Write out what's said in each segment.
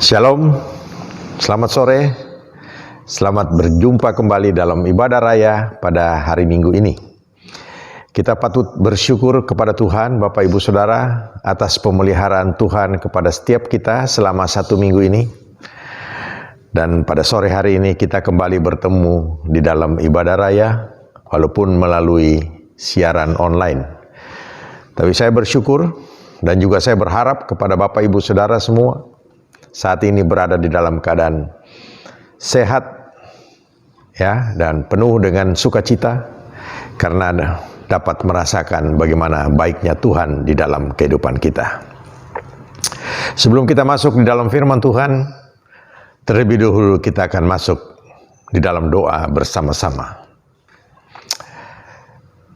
Shalom, selamat sore, selamat berjumpa kembali dalam ibadah raya pada hari Minggu ini. Kita patut bersyukur kepada Tuhan, Bapak Ibu Saudara, atas pemeliharaan Tuhan kepada setiap kita selama satu minggu ini. Dan pada sore hari ini kita kembali bertemu di dalam ibadah raya, walaupun melalui siaran online. Tapi saya bersyukur dan juga saya berharap kepada Bapak Ibu Saudara semua saat ini berada di dalam keadaan sehat ya, dan penuh dengan sukacita karena dapat merasakan bagaimana baiknya Tuhan di dalam kehidupan kita. Sebelum kita masuk di dalam firman Tuhan, terlebih dahulu kita akan masuk di dalam doa bersama-sama.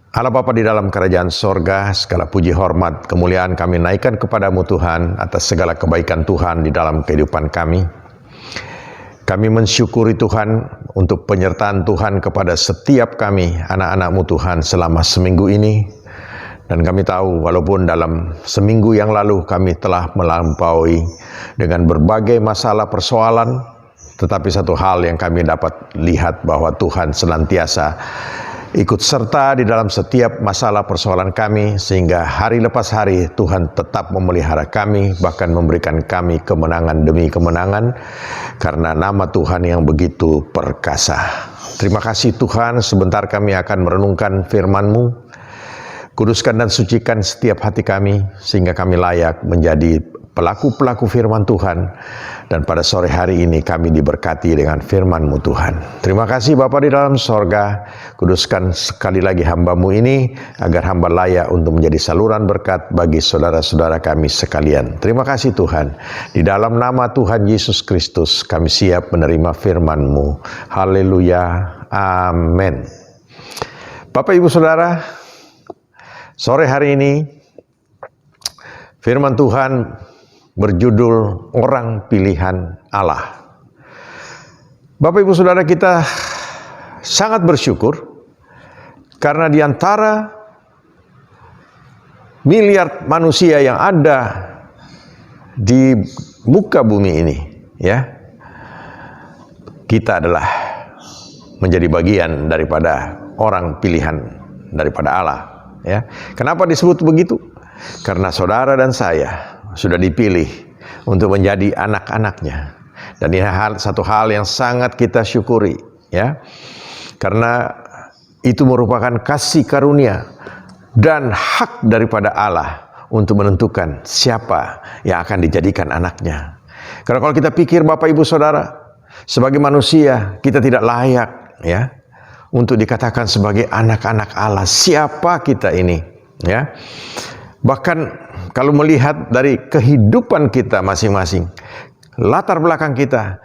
Allah Bapa di dalam kerajaan sorga, segala puji hormat kemuliaan kami naikkan kepadamu Tuhan atas segala kebaikan Tuhan di dalam kehidupan kami. Kami mensyukuri Tuhan untuk penyertaan Tuhan kepada setiap kami anak-anak-Mu Tuhan selama seminggu ini. Dan kami tahu walaupun dalam seminggu yang lalu kami telah melampaui dengan berbagai masalah persoalan, tetapi satu hal yang kami dapat lihat bahwa Tuhan senantiasa ikut serta di dalam setiap masalah persoalan kami, sehingga hari lepas hari Tuhan tetap memelihara kami, bahkan memberikan kami kemenangan demi kemenangan, karena nama Tuhan yang begitu perkasa. Terima kasih Tuhan, sebentar kami akan merenungkan firman-Mu. Kuduskan dan sucikan setiap hati kami, sehingga kami layak menjadi pelaku-pelaku firman Tuhan. Dan pada sore hari ini kami diberkati dengan firman-Mu Tuhan. Terima kasih Bapa di dalam sorga. Kuduskan sekali lagi hamba-Mu ini, agar hamba layak untuk menjadi saluran berkat bagi saudara-saudara kami sekalian. Terima kasih Tuhan. Di dalam nama Tuhan Yesus Kristus kami siap menerima firman-Mu. Haleluya. Amin. Bapak Ibu Saudara, sore hari ini firman Tuhan berjudul Orang Pilihan Allah. Bapak Ibu Saudara, kita sangat bersyukur karena di antara miliar manusia yang ada di muka bumi ini, ya, kita adalah menjadi bagian daripada orang pilihan daripada Allah, ya. Kenapa disebut begitu? Karena saudara dan saya sudah dipilih untuk menjadi anak-anaknya. Dan ini satu hal yang sangat kita syukuri, ya. Karena itu merupakan kasih karunia dan hak daripada Allah untuk menentukan siapa yang akan dijadikan anaknya. Karena kalau kita pikir Bapak Ibu Saudara, sebagai manusia kita tidak layak, ya, untuk dikatakan sebagai anak-anak Allah. Siapa kita ini, ya? Bahkan kalau melihat dari kehidupan kita masing-masing, latar belakang kita,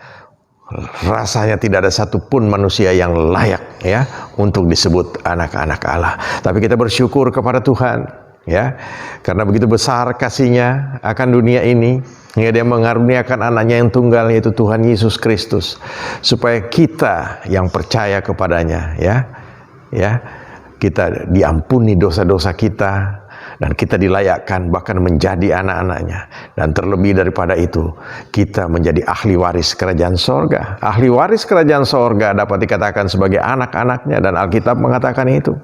rasanya tidak ada satupun manusia yang layak, ya, untuk disebut anak-anak Allah. Tapi kita bersyukur kepada Tuhan, ya, karena begitu besar kasih-Nya akan dunia ini, hingga Dia mengaruniakan anaknya yang tunggal, yaitu Tuhan Yesus Kristus, supaya kita yang percaya kepadanya, ya, kita diampuni dosa-dosa kita, dan kita dilayakkan bahkan menjadi anak-anaknya. Dan terlebih daripada itu, kita menjadi ahli waris kerajaan sorga. Ahli waris kerajaan sorga dapat dikatakan sebagai anak-anaknya, dan Alkitab mengatakan itu.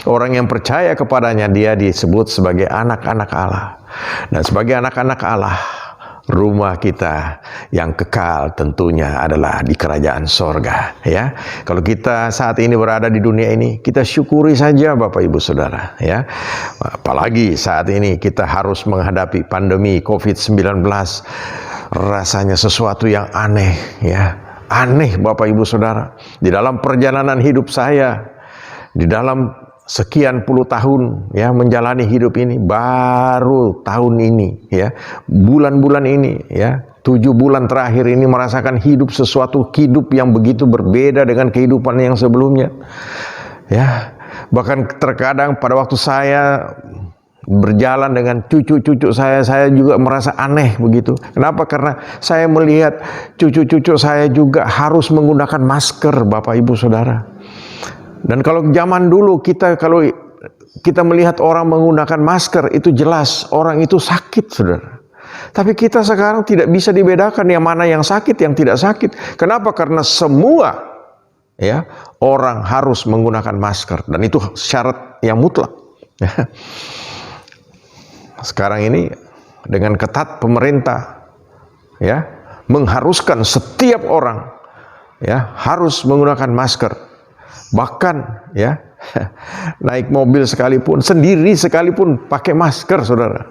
Orang yang percaya kepadanya, dia disebut sebagai anak-anak Allah. Dan sebagai anak-anak Allah, rumah kita yang kekal tentunya adalah di kerajaan sorga, ya. Kalau kita saat ini berada di dunia ini, kita syukuri saja Bapak Ibu Saudara, ya. Apalagi saat ini kita harus menghadapi pandemi COVID-19, rasanya sesuatu yang aneh, ya. Aneh Bapak Ibu Saudara. Di dalam perjalanan hidup saya, di dalam sekian puluh tahun, ya, menjalani hidup ini, baru tahun ini, ya, bulan-bulan ini, ya, 7 bulan terakhir ini merasakan hidup sesuatu hidup yang begitu berbeda dengan kehidupan yang sebelumnya, ya. Bahkan terkadang pada waktu saya berjalan dengan cucu-cucu saya juga merasa aneh begitu. Kenapa? Karena saya melihat cucu-cucu saya juga harus menggunakan masker, Bapak Ibu Saudara. Dan kalau zaman dulu kalau kita melihat orang menggunakan masker, itu jelas orang itu sakit, saudara. Tapi kita sekarang tidak bisa dibedakan yang mana yang sakit, yang tidak sakit. Kenapa? Karena semua ya orang harus menggunakan masker dan itu syarat yang mutlak. Sekarang ini dengan ketat pemerintah ya mengharuskan setiap orang ya harus menggunakan masker. Bahkan ya naik mobil sekalipun, sendiri sekalipun pakai masker, saudara.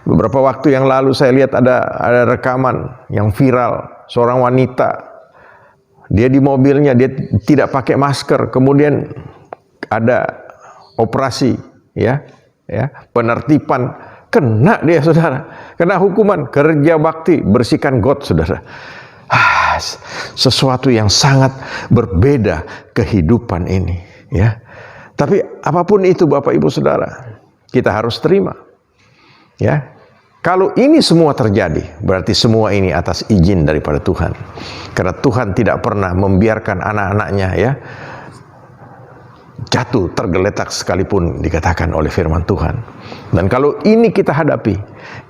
Beberapa waktu yang lalu saya lihat ada rekaman yang viral, seorang wanita, dia di mobilnya dia tidak pakai masker, kemudian ada operasi, ya, penertiban, kena dia, saudara, kena hukuman kerja bakti, bersihkan got, saudara. Sesuatu yang sangat berbeda kehidupan ini, ya. Tapi apapun itu, Bapak Ibu Saudara, kita harus terima. Ya, kalau ini semua terjadi, berarti semua ini atas izin daripada Tuhan. Karena Tuhan tidak pernah membiarkan anak-anaknya ya jatuh tergeletak sekalipun dikatakan oleh firman Tuhan. Dan kalau ini kita hadapi,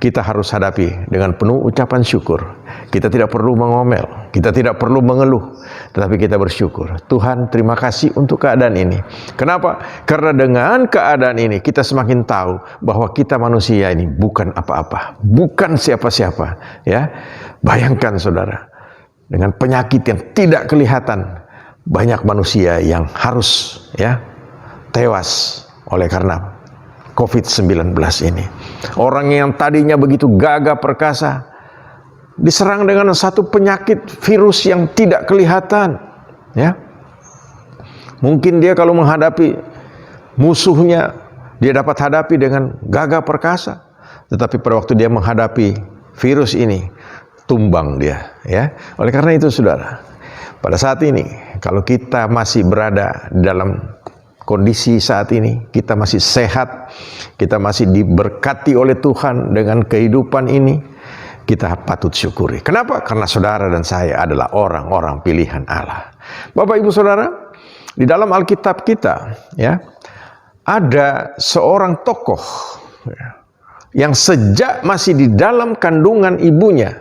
kita harus hadapi dengan penuh ucapan syukur. Kita tidak perlu mengomel, kita tidak perlu mengeluh, tetapi kita bersyukur. Tuhan, terima kasih untuk keadaan ini. Kenapa? Karena dengan keadaan ini kita semakin tahu bahwa kita manusia ini bukan apa-apa, bukan siapa-siapa. Ya, bayangkan saudara, dengan penyakit yang tidak kelihatan, banyak manusia yang harus ya tewas oleh karena COVID-19 ini. Orang yang tadinya begitu gagah perkasa diserang dengan satu penyakit virus yang tidak kelihatan, ya. Mungkin dia kalau menghadapi musuhnya dia dapat hadapi dengan gagah perkasa, tetapi pada waktu dia menghadapi virus ini tumbang dia, ya. Oleh karena itu saudara, pada saat ini kalau kita masih berada dalam kondisi saat ini, kita masih sehat, kita masih diberkati oleh Tuhan dengan kehidupan ini, kita patut syukuri. Kenapa? Karena saudara dan saya adalah orang-orang pilihan Allah. Bapak Ibu Saudara, di dalam Alkitab kita ya ada seorang tokoh ya, yang sejak masih di dalam kandungan ibunya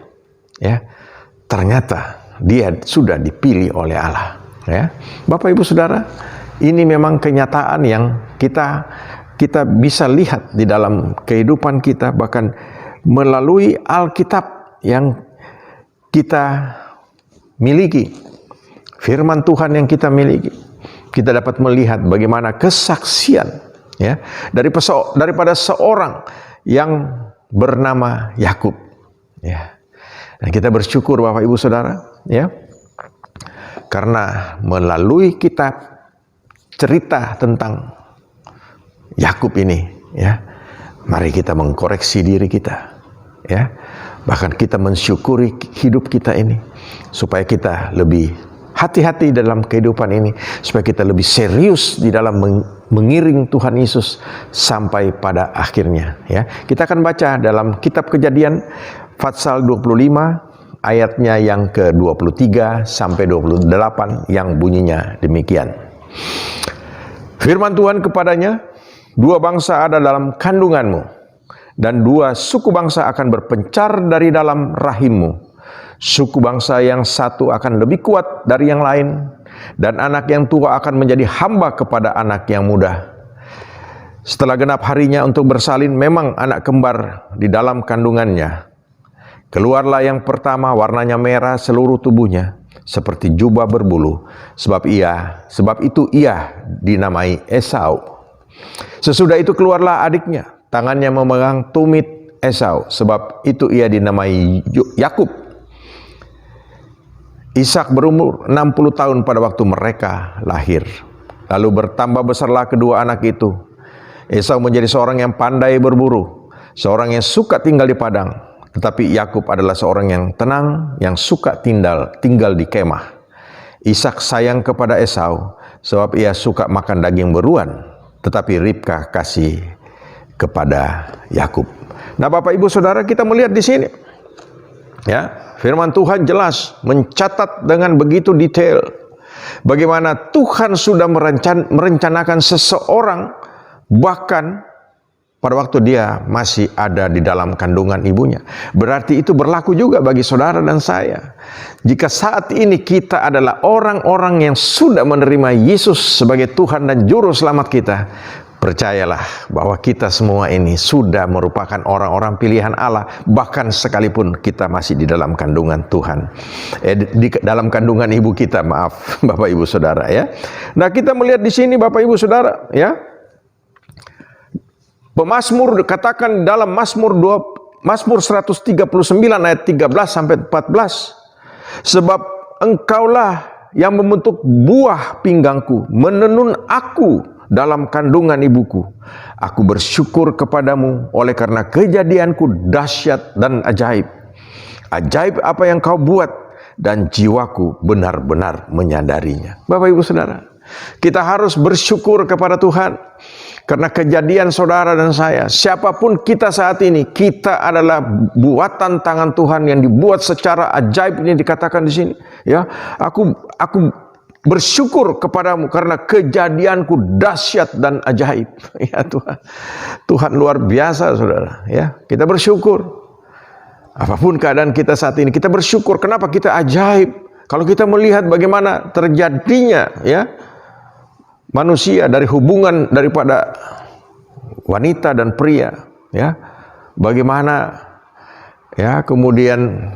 ya ternyata dia sudah dipilih oleh Allah ya. Bapak Ibu Saudara, ini memang kenyataan yang kita bisa lihat di dalam kehidupan kita, bahkan melalui Alkitab yang kita miliki, firman Tuhan yang kita miliki, kita dapat melihat bagaimana kesaksian ya daripada seorang yang bernama Yakub ya. Dan kita bersyukur Bapak Ibu Saudara ya, karena melalui kitab cerita tentang Yakub ini ya, mari kita mengkoreksi diri kita ya, bahkan kita mensyukuri hidup kita ini supaya kita lebih hati-hati dalam kehidupan ini, supaya kita lebih serius di dalam mengiring Tuhan Yesus sampai pada akhirnya ya. Kita akan baca dalam kitab Kejadian pasal 25 ayatnya yang ke-23 sampai 28 yang bunyinya demikian. Firman Tuhan kepadanya, dua bangsa ada dalam kandunganmu, dan dua suku bangsa akan berpencar dari dalam rahimmu. Suku bangsa yang satu akan lebih kuat dari yang lain, dan anak yang tua akan menjadi hamba kepada anak yang muda. Setelah genap harinya untuk bersalin, memang anak kembar di dalam kandungannya. Keluarlah yang pertama, warnanya merah seluruh tubuhnya, seperti jubah berbulu, sebab itu ia dinamai Esau. Sesudah itu keluarlah adiknya, tangannya memegang tumit Esau, sebab itu ia dinamai Yakub. Ishak berumur 60 tahun pada waktu mereka lahir. Lalu bertambah besarlah kedua anak itu. Esau menjadi seorang yang pandai berburu, seorang yang suka tinggal di padang. Tetapi Yakub adalah seorang yang tenang, yang suka tinggal di kemah. Ishak sayang kepada Esau, sebab ia suka makan daging beruan, tetapi Ribka kasih kepada Yakub. Nah, Bapak Ibu Saudara, kita melihat di sini, ya, firman Tuhan jelas mencatat dengan begitu detail bagaimana Tuhan sudah merencanakan seseorang, bahkan pada waktu dia masih ada di dalam kandungan ibunya. Berarti itu berlaku juga bagi saudara dan saya. Jika saat ini kita adalah orang-orang yang sudah menerima Yesus sebagai Tuhan dan Juru Selamat kita, percayalah bahwa kita semua ini sudah merupakan orang-orang pilihan Allah, bahkan sekalipun kita masih di dalam kandungan Tuhan. Di dalam kandungan ibu kita, maaf Bapak Ibu Saudara ya. Nah, kita melihat di sini Bapak Ibu Saudara ya. Pemazmur katakan dalam Mazmur 139 ayat 13 sampai 14. Sebab engkaulah yang membentuk buah pinggangku, menenun aku dalam kandungan ibuku. Aku bersyukur kepadamu oleh karena kejadianku dahsyat dan ajaib. Ajaib apa yang kau buat, dan jiwaku benar-benar menyadarinya. Bapak Ibu Saudara, kita harus bersyukur kepada Tuhan karena kejadian saudara dan saya, siapapun kita saat ini, kita adalah buatan tangan Tuhan yang dibuat secara ajaib. Ini dikatakan di sini ya. Aku bersyukur kepadamu karena kejadianku dahsyat dan ajaib. Ya Tuhan. Tuhan luar biasa saudara ya. Kita bersyukur. Apapun keadaan kita saat ini, kita bersyukur. Kenapa? Kita ajaib. Kalau kita melihat bagaimana terjadinya ya manusia dari hubungan daripada wanita dan pria ya. Bagaimana ya kemudian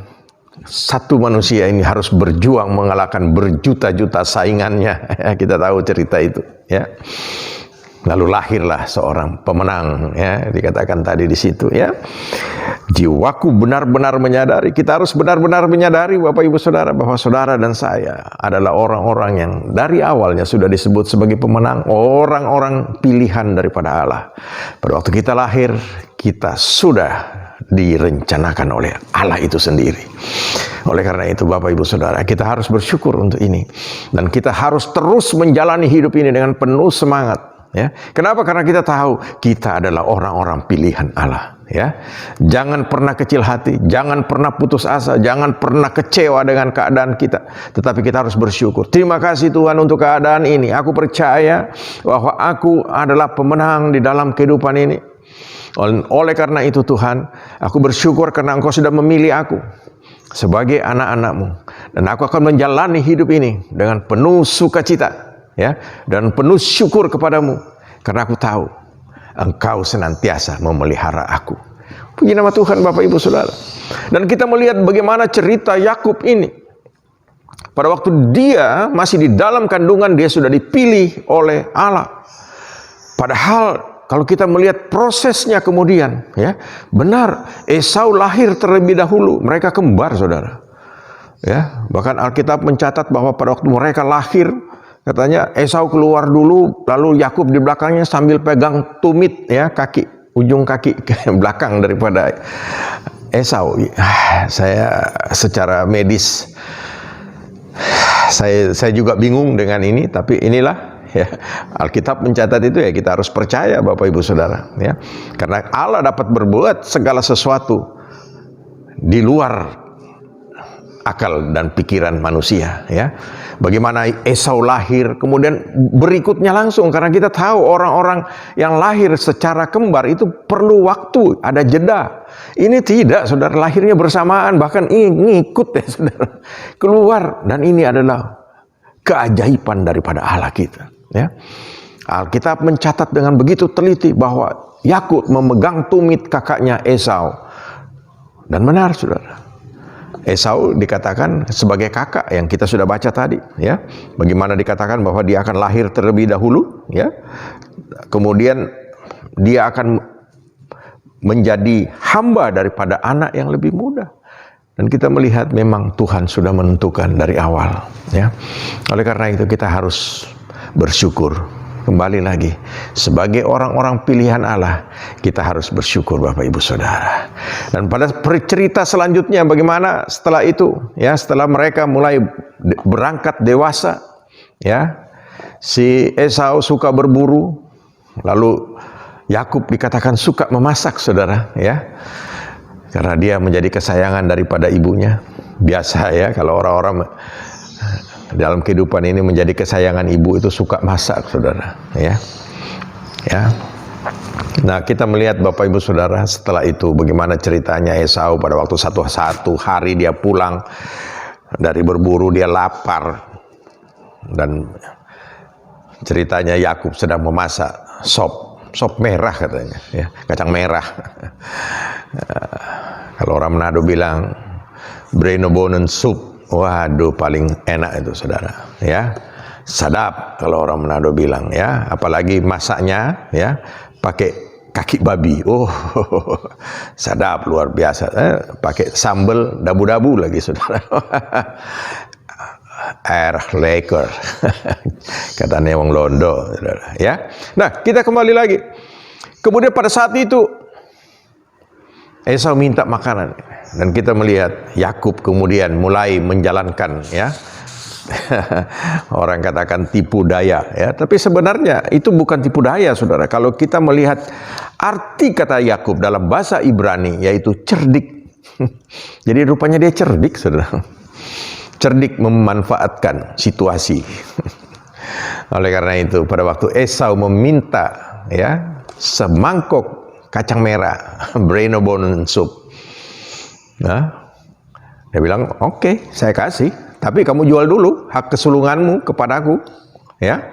satu manusia ini harus berjuang mengalahkan berjuta-juta saingannya. Kita tahu cerita itu ya. Lalu lahirlah seorang pemenang ya, dikatakan tadi di situ ya. Jiwaku benar-benar menyadari, kita harus benar-benar menyadari Bapak Ibu Saudara bahwa saudara dan saya adalah orang-orang yang dari awalnya sudah disebut sebagai pemenang, orang-orang pilihan daripada Allah. Pada waktu kita lahir, kita sudah direncanakan oleh Allah itu sendiri. Oleh karena itu Bapak Ibu Saudara, kita harus bersyukur untuk ini. Dan kita harus terus menjalani hidup ini dengan penuh semangat. Ya, kenapa? Karena kita tahu kita adalah orang-orang pilihan Allah. Ya, jangan pernah kecil hati, jangan pernah putus asa, jangan pernah kecewa dengan keadaan kita. Tetapi kita harus bersyukur. Terima kasih Tuhan untuk keadaan ini. Aku percaya bahwa aku adalah pemenang di dalam kehidupan ini. Oleh karena itu Tuhan, aku bersyukur karena Engkau sudah memilih aku sebagai anak-anak-Mu, dan aku akan menjalani hidup ini dengan penuh sukacita. Ya, dan penuh syukur kepadamu karena aku tahu Engkau senantiasa memelihara aku. Puji nama Tuhan Bapak Ibu Saudara. Dan kita melihat bagaimana cerita Yakub ini. Pada waktu dia masih di dalam kandungan, dia sudah dipilih oleh Allah. Padahal kalau kita melihat prosesnya kemudian ya, benar Esau lahir terlebih dahulu, mereka kembar saudara. Ya, bahkan Alkitab mencatat bahwa pada waktu mereka lahir, katanya Esau keluar dulu, lalu Yakub di belakangnya sambil pegang tumit ya, ujung kaki ke belakang daripada Esau. Saya secara medis saya juga bingung dengan ini, tapi inilah ya, Alkitab mencatat itu ya, kita harus percaya Bapak Ibu Saudara ya. Karena Allah dapat berbuat segala sesuatu di luar akal dan pikiran manusia ya. Bagaimana Esau lahir, kemudian berikutnya langsung, karena kita tahu orang-orang yang lahir secara kembar itu perlu waktu, ada jeda. Ini tidak, saudara, lahirnya bersamaan, bahkan ngikut ya saudara, keluar. Dan ini adalah keajaiban daripada Allah kita ya. Alkitab mencatat dengan begitu teliti bahwa Yakub memegang tumit kakaknya Esau. Dan benar saudara, Esau dikatakan sebagai kakak yang kita sudah baca tadi ya. Bagaimana dikatakan bahwa dia akan lahir terlebih dahulu ya. Kemudian dia akan menjadi hamba daripada anak yang lebih muda. Dan kita melihat memang Tuhan sudah menentukan dari awal ya. Oleh karena itu kita harus bersyukur. Kembali lagi, sebagai orang-orang pilihan Allah, kita harus bersyukur Bapak Ibu Saudara. Dan pada cerita selanjutnya bagaimana setelah itu ya, setelah mereka mulai berangkat dewasa ya, si Esau suka berburu, lalu Yakub dikatakan suka memasak saudara ya, karena dia menjadi kesayangan daripada ibunya. Biasa ya, kalau orang-orang dalam kehidupan ini menjadi kesayangan ibu itu suka masak saudara ya. Ya. Nah, kita melihat Bapak Ibu Saudara setelah itu bagaimana ceritanya Esau pada waktu satu hari dia pulang dari berburu, dia lapar, dan ceritanya Yakub sedang memasak sop merah katanya, ya, kacang merah. Kalau orang Manado bilang Breno bonen sup, waduh paling enak itu saudara, ya, sadap kalau orang Manado bilang, ya, apalagi masaknya, ya, pakai kaki babi, oh sadap luar biasa, pakai sambal dabu-dabu lagi saudara. Air leker katanya wong Londo, ya. Nah, kita kembali lagi. Kemudian pada saat itu Esau minta makanan, dan kita melihat Yakub kemudian mulai menjalankan, ya, orang katakan tipu daya, ya, tapi sebenarnya itu bukan tipu daya saudara. Kalau kita melihat arti kata Yakub dalam bahasa Ibrani, yaitu cerdik. Jadi rupanya dia cerdik saudara, cerdik memanfaatkan situasi. Oleh karena itu pada waktu Esau meminta, ya, semangkok kacang merah, Breno bonen sup, nah, dia bilang oke, saya kasih, tapi kamu jual dulu hak kesulunganmu kepadaku, ya.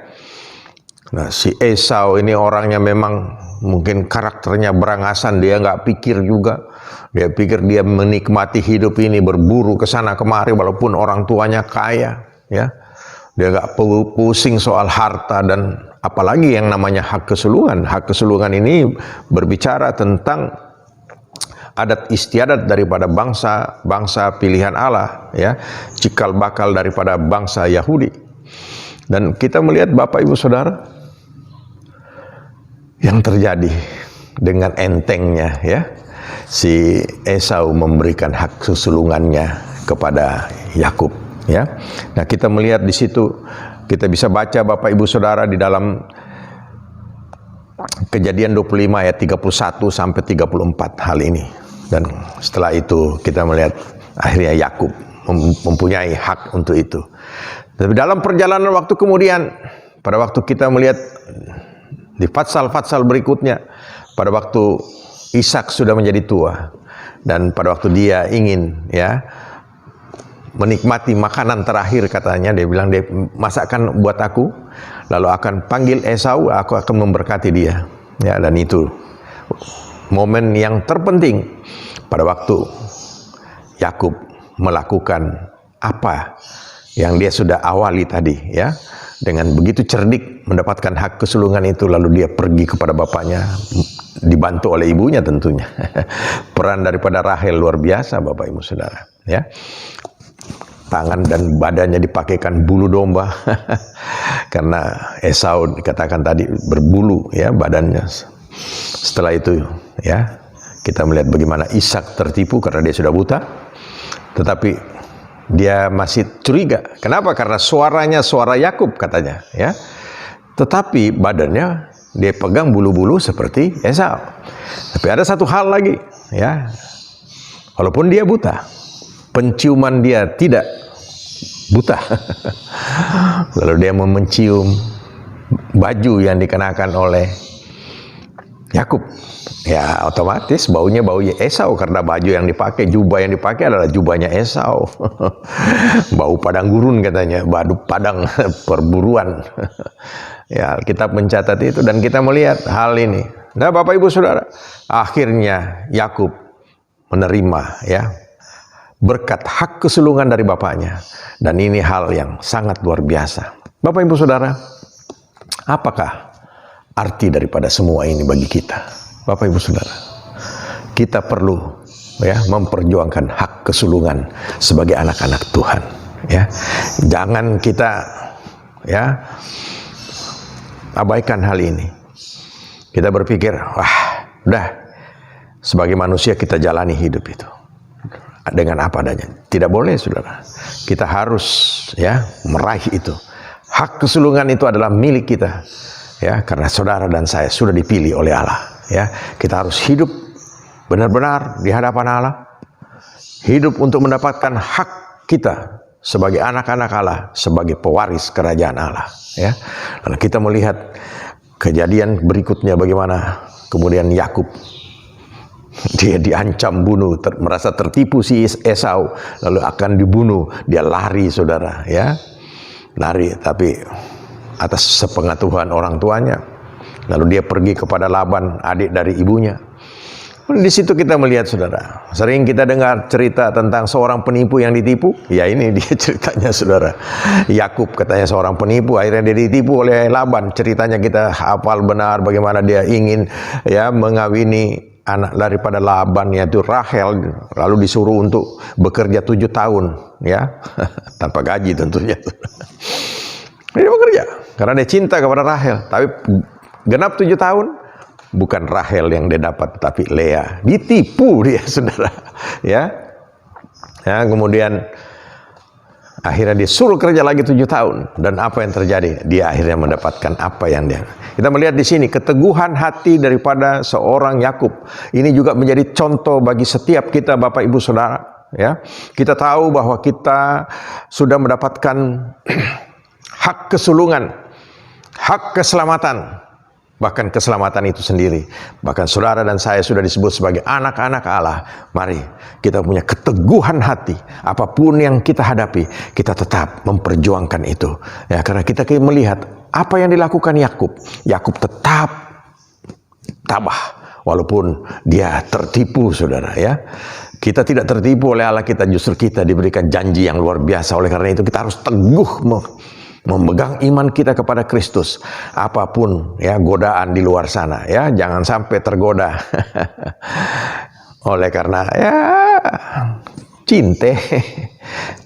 Nah, si Esau ini orangnya memang mungkin karakternya berangasan, dia nggak pikir juga. Dia pikir dia menikmati hidup ini, berburu ke sana kemari walaupun orang tuanya kaya, ya. Dia nggak pusing soal harta dan apalagi yang namanya hak kesulungan. Hak kesulungan ini berbicara tentang adat istiadat daripada bangsa pilihan Allah, ya, cikal bakal daripada bangsa Yahudi. Dan kita melihat Bapak Ibu Saudara yang terjadi dengan entengnya, ya, si Esau memberikan hak kesulungannya kepada Yakub, ya. Nah, kita melihat di situ, kita bisa baca Bapak Ibu Saudara di dalam Kejadian 25 ayat 31 sampai 34 hal ini. Dan setelah itu kita melihat akhirnya Yakub mempunyai hak untuk itu. Tapi dalam perjalanan waktu kemudian, pada waktu kita melihat di fatsal-fatsal berikutnya, pada waktu Ishak sudah menjadi tua dan pada waktu dia ingin, ya, menikmati makanan terakhir katanya, dia bilang, dia masakkan buat aku, lalu akan panggil Esau, aku akan memberkati dia, ya. Dan itu momen yang terpenting pada waktu Yakub melakukan apa yang dia sudah awali tadi, ya, dengan begitu cerdik mendapatkan hak kesulungan itu, lalu dia pergi kepada bapaknya, dibantu oleh ibunya tentunya. Peran daripada Rahel luar biasa Bapak Ibu Saudara, ya. Tangan dan badannya dipakaikan bulu domba karena Esau dikatakan tadi berbulu, ya, badannya. Setelah itu, ya, kita melihat bagaimana Ishak tertipu karena dia sudah buta, tetapi dia masih curiga. Kenapa? Karena suaranya suara Yakub katanya, ya. Tetapi badannya dia pegang bulu-bulu seperti Esau. Tapi ada satu hal lagi, ya. Walaupun dia buta, penciuman dia tidak buta. Lalu dia mencium baju yang dikenakan oleh Yakub, ya, otomatis baunya bau Esau karena baju yang dipakai, jubah yang dipakai adalah jubahnya Esau. Bau padang gurun katanya, bau padang perburuan. Ya, Alkitab mencatat itu dan kita melihat hal ini. Nah, Bapak Ibu Saudara, akhirnya Yakub menerima, ya, berkat hak kesulungan dari bapaknya, dan ini hal yang sangat luar biasa. Bapak Ibu Saudara, apakah arti daripada semua ini bagi kita? Bapak Ibu Saudara, kita perlu, ya, memperjuangkan hak kesulungan sebagai anak-anak Tuhan, ya. Jangan kita, ya, abaikan hal ini. Kita berpikir, wah, udah, sebagai manusia kita jalani hidup itu dengan apa adanya. Tidak boleh saudara, kita harus, ya, meraih itu. Hak kesulungan itu adalah milik kita, ya, karena saudara dan saya sudah dipilih oleh Allah, ya. Kita harus hidup benar-benar di hadapan Allah, hidup untuk mendapatkan hak kita sebagai anak-anak Allah, sebagai pewaris kerajaan Allah, ya. Lalu kita melihat Kejadian berikutnya bagaimana kemudian Yakub, dia diancam bunuh, merasa tertipu si Esau, lalu akan dibunuh. Dia lari, saudara, ya, lari, tapi atas sepengetahuan orang tuanya. Lalu dia pergi kepada Laban, adik dari ibunya. Di situ kita melihat, saudara, sering kita dengar cerita tentang seorang penipu yang ditipu. Ya, ini dia ceritanya, saudara. Yakub katanya seorang penipu, akhirnya dia ditipu oleh Laban. Ceritanya kita hafal benar bagaimana dia ingin, ya, mengawini anak daripada Laban, yaitu Rahel, lalu disuruh untuk bekerja 7 tahun, ya, tanpa gaji tentunya. Dia bekerja karena dia cinta kepada Rahel, tapi genap 7 tahun. Bukan Rahel yang dia dapat, tapi Lea. Ditipu dia, saudara. Ya, kemudian akhirnya disuruh kerja lagi 7 tahun. Dan apa yang terjadi? Dia akhirnya mendapatkan apa yang dia. Kita melihat di sini keteguhan hati daripada seorang Yakub. Ini juga menjadi contoh bagi setiap kita, Bapak Ibu Saudara. Ya, kita tahu bahwa kita sudah mendapatkan hak kesulungan, hak keselamatan. Bahkan keselamatan itu sendiri. Bahkan saudara dan saya sudah disebut sebagai anak-anak Allah. Mari kita punya keteguhan hati. Apapun yang kita hadapi, kita tetap memperjuangkan itu. Ya, karena kita melihat apa yang dilakukan Yakub. Yakub tetap tabah walaupun dia tertipu, saudara, ya. Kita tidak tertipu oleh Allah kita, justru kita diberikan janji yang luar biasa. Oleh karena itu kita harus teguh memegang iman kita kepada Kristus. Apapun, ya, godaan di luar sana, ya, jangan sampai tergoda. Oleh karena, ya, cinta.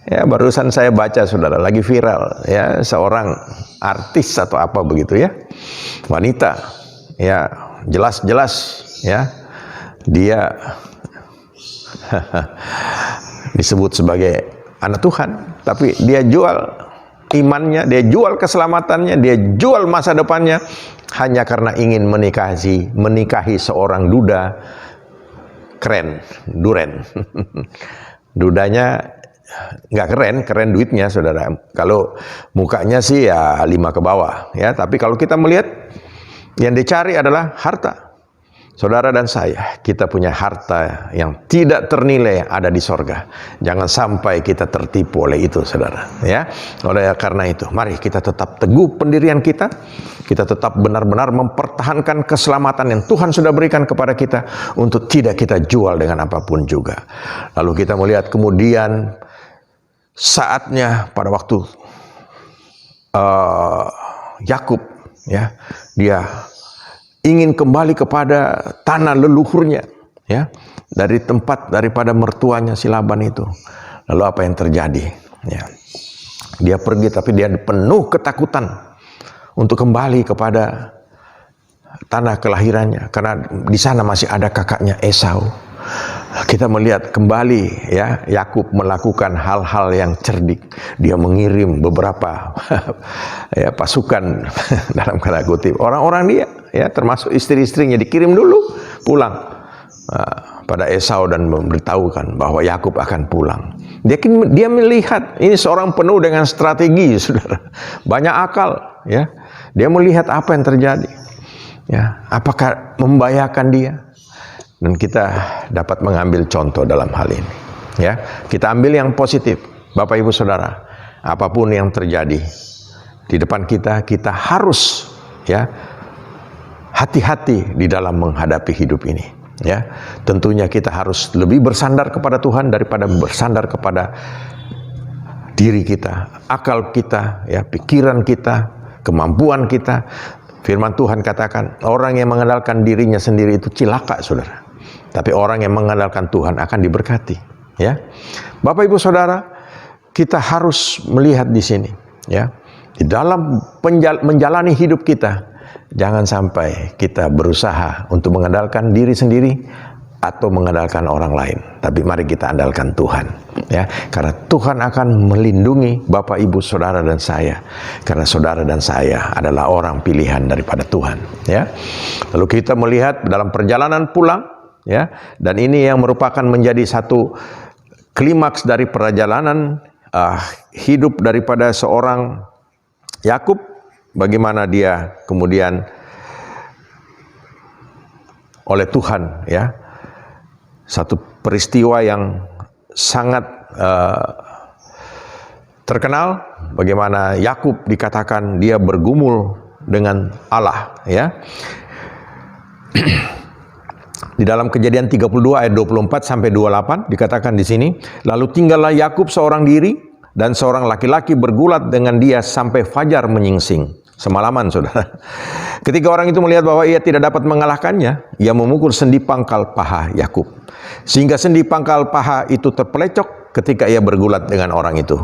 Ya, barusan saya baca, saudara, lagi viral, ya, seorang artis atau apa begitu, ya, wanita, ya, jelas-jelas, ya, dia disebut sebagai anak Tuhan, tapi dia jual imannya, dia jual keselamatannya, dia jual masa depannya hanya karena ingin menikahi seorang duda keren, duren. Dudanya nggak keren, keren duitnya, saudara. Kalau mukanya sih ya 5 ke bawah, ya. Tapi kalau kita melihat yang dicari adalah harta. Saudara dan saya, kita punya harta yang tidak ternilai ada di sorga. Jangan sampai kita tertipu oleh itu, saudara. Ya, oleh karena itu, mari kita tetap teguh pendirian kita. Kita tetap benar-benar mempertahankan keselamatan yang Tuhan sudah berikan kepada kita untuk tidak kita jual dengan apapun juga. Lalu kita melihat kemudian saatnya pada waktu Yakub, ya, dia ingin kembali kepada tanah leluhurnya, ya, dari tempat daripada mertuanya si Laban itu. Lalu apa yang terjadi? Ya, dia pergi, tapi dia penuh ketakutan untuk kembali kepada tanah kelahirannya, karena di sana masih ada kakaknya Esau. Kita melihat kembali, ya, Yakub melakukan hal-hal yang cerdik. Dia mengirim beberapa ya, pasukan dalam kata kutip orang-orang dia, ya, termasuk istri-istrinya, dikirim dulu pulang pada Esau dan memberitahukan bahwa Yakub akan pulang. Dia melihat ini seorang penuh dengan strategi, saudara, banyak akal, ya. Dia melihat apa yang terjadi, ya, apakah membahayakan dia. Dan kita dapat mengambil contoh dalam hal ini, ya. Kita ambil yang positif, Bapak Ibu Saudara. Apapun yang terjadi di depan kita, kita harus, ya, hati-hati di dalam menghadapi hidup ini, ya. Tentunya kita harus lebih bersandar kepada Tuhan daripada bersandar kepada diri kita, akal kita, ya, pikiran kita, kemampuan kita. Firman Tuhan katakan, orang yang mengandalkan dirinya sendiri itu cilaka, saudara. Tapi orang yang mengandalkan Tuhan akan diberkati, ya. Bapak Ibu Saudara, kita harus melihat di sini, ya, di dalam menjalani hidup kita, jangan sampai kita berusaha untuk mengandalkan diri sendiri atau mengandalkan orang lain. Tapi mari kita andalkan Tuhan, ya, karena Tuhan akan melindungi Bapak Ibu Saudara dan saya, karena saudara dan saya adalah orang pilihan daripada Tuhan, ya. Lalu kita melihat dalam perjalanan pulang, ya, dan ini yang merupakan menjadi satu klimaks dari perjalanan hidup daripada seorang Yakub, bagaimana dia kemudian oleh Tuhan, ya. Satu peristiwa yang sangat terkenal, bagaimana Yakub dikatakan dia bergumul dengan Allah, ya. Di dalam Kejadian 32 ayat 24 sampai 28 dikatakan di sini, lalu tinggallah Yakub seorang diri dan seorang laki-laki bergulat dengan dia sampai fajar menyingsing. Semalaman, saudara. Ketika orang itu melihat bahwa ia tidak dapat mengalahkannya, ia memukul sendi pangkal paha Yakub, sehingga sendi pangkal paha itu terpelecok ketika ia bergulat dengan orang itu.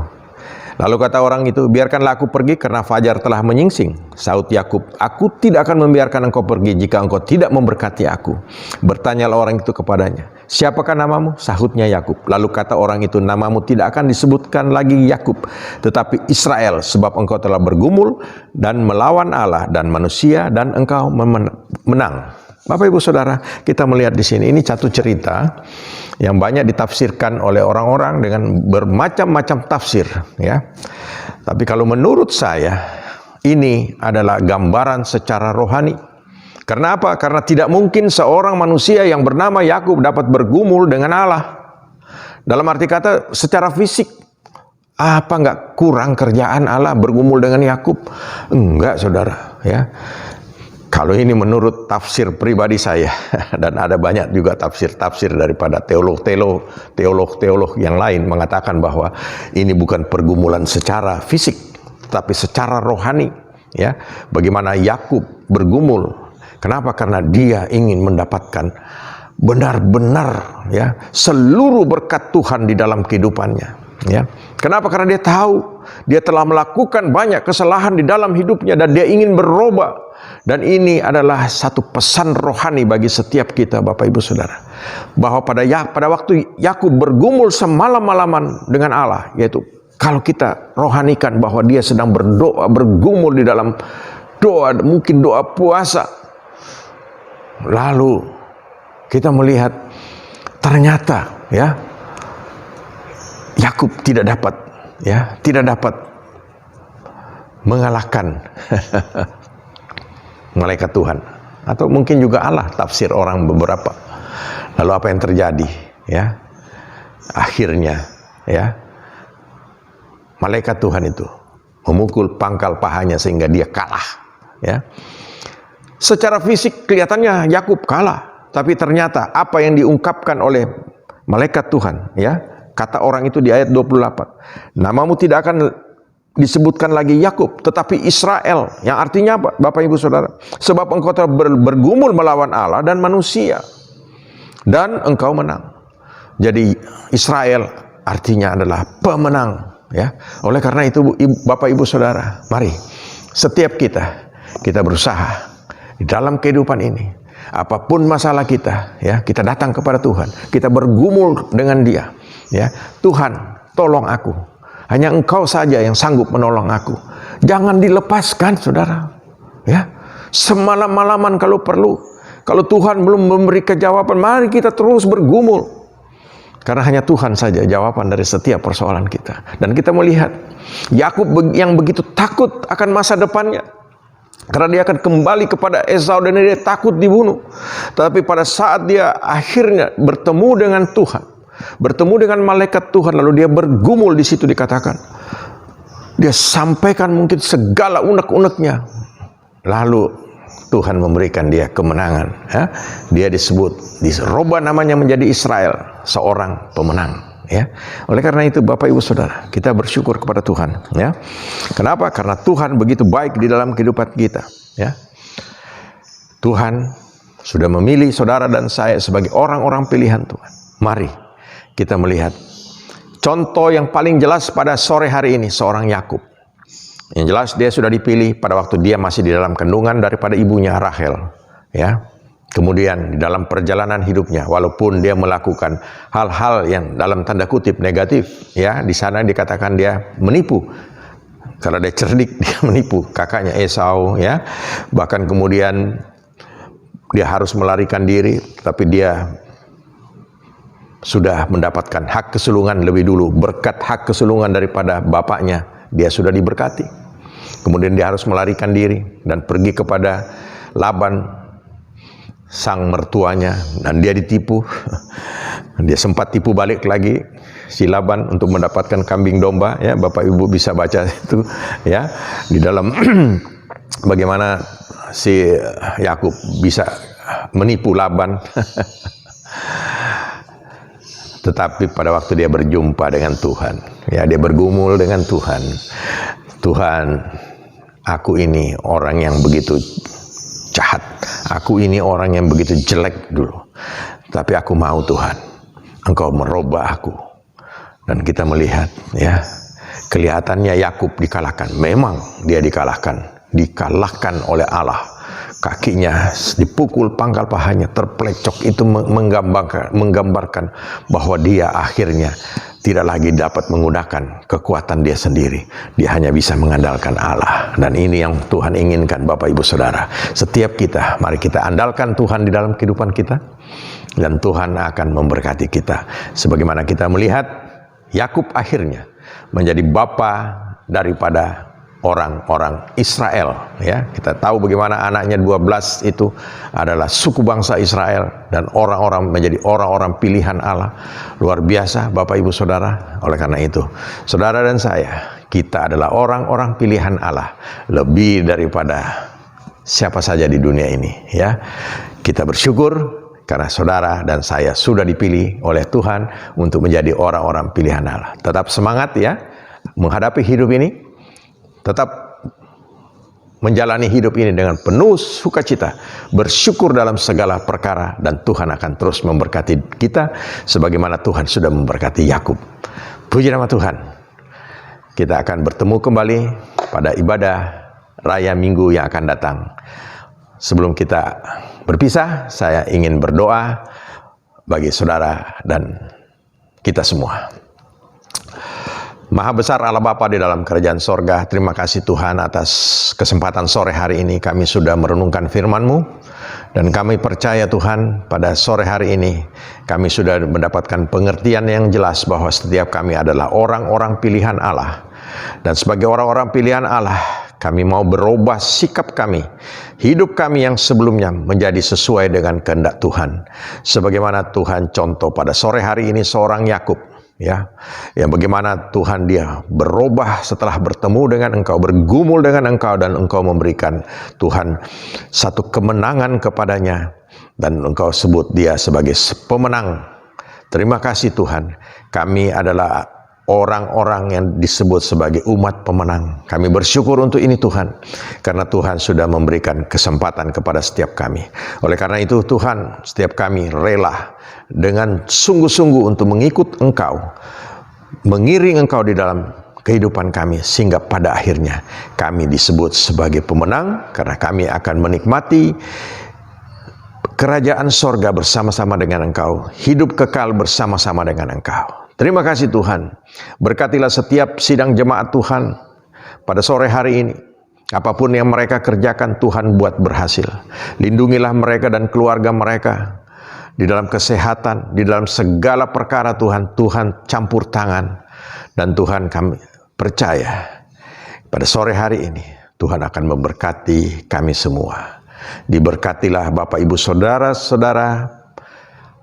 Lalu kata orang itu, biarkanlah aku pergi karena fajar telah menyingsing. Sahut Yakub, aku tidak akan membiarkan engkau pergi jika engkau tidak memberkati aku. Bertanyalah orang itu kepadanya, siapakah namamu? Sahutnya Yakub. Lalu kata orang itu, namamu tidak akan disebutkan lagi Yakub, tetapi Israel, sebab engkau telah bergumul dan melawan Allah dan manusia dan engkau menang. Bapak Ibu Saudara, kita melihat di sini ini satu cerita yang banyak ditafsirkan oleh orang-orang dengan bermacam-macam tafsir, ya. Tapi kalau menurut saya ini adalah gambaran secara rohani. Karena apa? Karena tidak mungkin seorang manusia yang bernama Yakub dapat bergumul dengan Allah. Dalam arti kata secara fisik, apa enggak kurang kerjaan Allah bergumul dengan Yakub? Enggak, saudara, ya. Kalau ini menurut tafsir pribadi saya, dan ada banyak juga tafsir-tafsir daripada teolog-teolog yang lain mengatakan bahwa ini bukan pergumulan secara fisik, tapi secara rohani, ya. Bagaimana Yakub bergumul? Kenapa? Karena dia ingin mendapatkan benar-benar, ya, seluruh berkat Tuhan di dalam kehidupannya, ya. Kenapa? Karena dia tahu dia telah melakukan banyak kesalahan di dalam hidupnya dan dia ingin berubah. Dan ini adalah satu pesan rohani bagi setiap kita, Bapak Ibu Saudara, bahwa pada waktu Yakub bergumul semalam-malaman dengan Allah, yaitu kalau kita rohanikan bahwa dia sedang berdoa, bergumul di dalam doa, mungkin doa puasa. Lalu kita melihat ternyata, ya, Yakub tidak dapat mengalahkan malaikat Tuhan, atau mungkin juga Allah, tafsir orang beberapa. Lalu apa yang terjadi, ya? Akhirnya, ya, malaikat Tuhan itu memukul pangkal pahanya sehingga dia kalah, ya. Secara fisik kelihatannya Yakub kalah, tapi ternyata apa yang diungkapkan oleh malaikat Tuhan, ya, kata orang itu di ayat 28, namamu tidak akan disebutkan lagi Yakub, tetapi Israel, yang artinya apa, Bapak Ibu Saudara? Sebab engkau telah bergumul melawan Allah dan manusia, dan engkau menang. Jadi Israel artinya adalah pemenang, ya. Oleh karena itu, Bapak Ibu Saudara, mari setiap kita berusaha di dalam kehidupan ini, apapun masalah kita, ya, kita datang kepada Tuhan, kita bergumul dengan Dia, ya. Tuhan, tolong aku. Hanya Engkau saja yang sanggup menolong aku. Jangan dilepaskan, saudara, ya. Semalam-malaman kalau perlu. Kalau Tuhan belum memberi jawaban, mari kita terus bergumul. Karena hanya Tuhan saja jawaban dari setiap persoalan kita. Dan kita melihat Yakub yang begitu takut akan masa depannya, karena dia akan kembali kepada Esau dan dia takut dibunuh. Tapi pada saat dia akhirnya bertemu dengan Tuhan, bertemu dengan malaikat Tuhan, lalu dia bergumul di situ, dikatakan dia sampaikan mungkin segala unek-uneknya, lalu Tuhan memberikan dia kemenangan, ya. Dia disebut, dirubah namanya menjadi Israel, seorang pemenang, ya. Oleh karena itu, Bapak Ibu Saudara, kita bersyukur kepada Tuhan, ya. Kenapa? Karena Tuhan begitu baik di dalam kehidupan kita, ya. Tuhan sudah memilih saudara dan saya sebagai orang-orang pilihan Tuhan. Mari kita melihat contoh yang paling jelas pada sore hari ini, seorang Yakub. Yang jelas dia sudah dipilih pada waktu dia masih di dalam kandungan daripada ibunya Rahel, ya. Kemudian di dalam perjalanan hidupnya, walaupun dia melakukan hal-hal yang dalam tanda kutip negatif, ya, di sana dikatakan dia menipu. Karena dia cerdik, dia menipu kakaknya Esau, ya. Bahkan kemudian dia harus melarikan diri, tapi dia sudah mendapatkan hak kesulungan lebih dulu. Berkat hak kesulungan daripada bapaknya, dia sudah diberkati. Kemudian dia harus melarikan diri dan pergi kepada Laban, sang mertuanya dan dia ditipu. Dia sempat tipu balik lagi si Laban untuk mendapatkan kambing domba, ya. Bapak Ibu bisa baca itu, ya, di dalam bagaimana si Yakub bisa menipu Laban. Tetapi pada waktu dia berjumpa dengan Tuhan, ya, dia bergumul dengan Tuhan. Tuhan, aku ini orang yang begitu jahat, aku ini orang yang begitu jelek dulu, tapi aku mau Tuhan, Engkau merubah aku. Dan kita melihat, ya, kelihatannya Yakub dikalahkan. Memang dia dikalahkan oleh Allah. Kakinya dipukul, pangkal pahanya terplecok. Itu menggambarkan bahwa dia akhirnya tidak lagi dapat menggunakan kekuatan dia sendiri. Dia hanya bisa mengandalkan Allah. Dan ini yang Tuhan inginkan, Bapak Ibu Saudara. Setiap kita, mari kita andalkan Tuhan di dalam kehidupan kita, dan Tuhan akan memberkati kita. Sebagaimana kita melihat Yakub akhirnya menjadi bapa daripada orang-orang Israel, ya. Kita tahu bagaimana anaknya 12 itu adalah suku bangsa Israel dan orang-orang menjadi orang-orang pilihan Allah. Luar biasa, Bapak Ibu Saudara. Oleh karena itu, saudara dan saya, kita adalah orang-orang pilihan Allah lebih daripada siapa saja di dunia ini, ya. Kita bersyukur karena saudara dan saya sudah dipilih oleh Tuhan untuk menjadi orang-orang pilihan Allah. Tetap semangat, ya, menghadapi hidup ini. Tetap menjalani hidup ini dengan penuh sukacita, bersyukur dalam segala perkara, dan Tuhan akan terus memberkati kita sebagaimana Tuhan sudah memberkati Yakub. Puji nama Tuhan. Kita akan bertemu kembali pada ibadah raya Minggu yang akan datang. Sebelum kita berpisah, saya ingin berdoa bagi saudara dan kita semua. Maha besar Allah Bapa di dalam kerajaan sorga, terima kasih Tuhan atas kesempatan sore hari ini kami sudah merenungkan firman-Mu. Dan kami percaya Tuhan, pada sore hari ini kami sudah mendapatkan pengertian yang jelas bahwa setiap kami adalah orang-orang pilihan Allah. Dan sebagai orang-orang pilihan Allah, kami mau berubah sikap kami, hidup kami yang sebelumnya menjadi sesuai dengan kehendak Tuhan. Sebagaimana Tuhan contoh pada sore hari ini seorang Yakub, ya, yang bagaimana Tuhan dia berubah setelah bertemu dengan Engkau, bergumul dengan Engkau, dan Engkau memberikan Tuhan satu kemenangan kepadanya, dan Engkau sebut dia sebagai pemenang. Terima kasih Tuhan, kami adalah orang-orang yang disebut sebagai umat pemenang. Kami bersyukur untuk ini Tuhan, karena Tuhan sudah memberikan kesempatan kepada setiap kami. Oleh karena itu Tuhan, setiap kami rela dengan sungguh-sungguh untuk mengikut Engkau, mengiring Engkau di dalam kehidupan kami, sehingga pada akhirnya kami disebut sebagai pemenang, karena kami akan menikmati kerajaan sorga bersama-sama dengan Engkau, hidup kekal bersama-sama dengan Engkau. Terima kasih Tuhan, berkatilah setiap sidang jemaat Tuhan pada sore hari ini. Apapun yang mereka kerjakan, Tuhan buat berhasil. Lindungilah mereka dan keluarga mereka di dalam kesehatan, di dalam segala perkara Tuhan. Tuhan campur tangan, dan Tuhan kami percaya pada sore hari ini Tuhan akan memberkati kami semua. Diberkatilah Bapak Ibu Saudara-saudara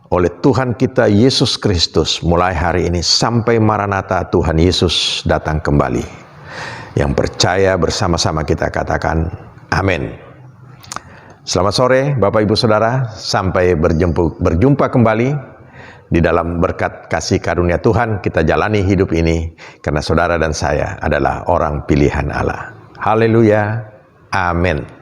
oleh Tuhan kita Yesus Kristus mulai hari ini sampai Maranatha Tuhan Yesus datang kembali. Yang percaya bersama-sama kita katakan amin. Selamat sore Bapak Ibu Saudara, sampai berjumpa kembali di dalam berkat kasih karunia Tuhan. Kita jalani hidup ini karena saudara dan saya adalah orang pilihan Allah. Haleluya, amin.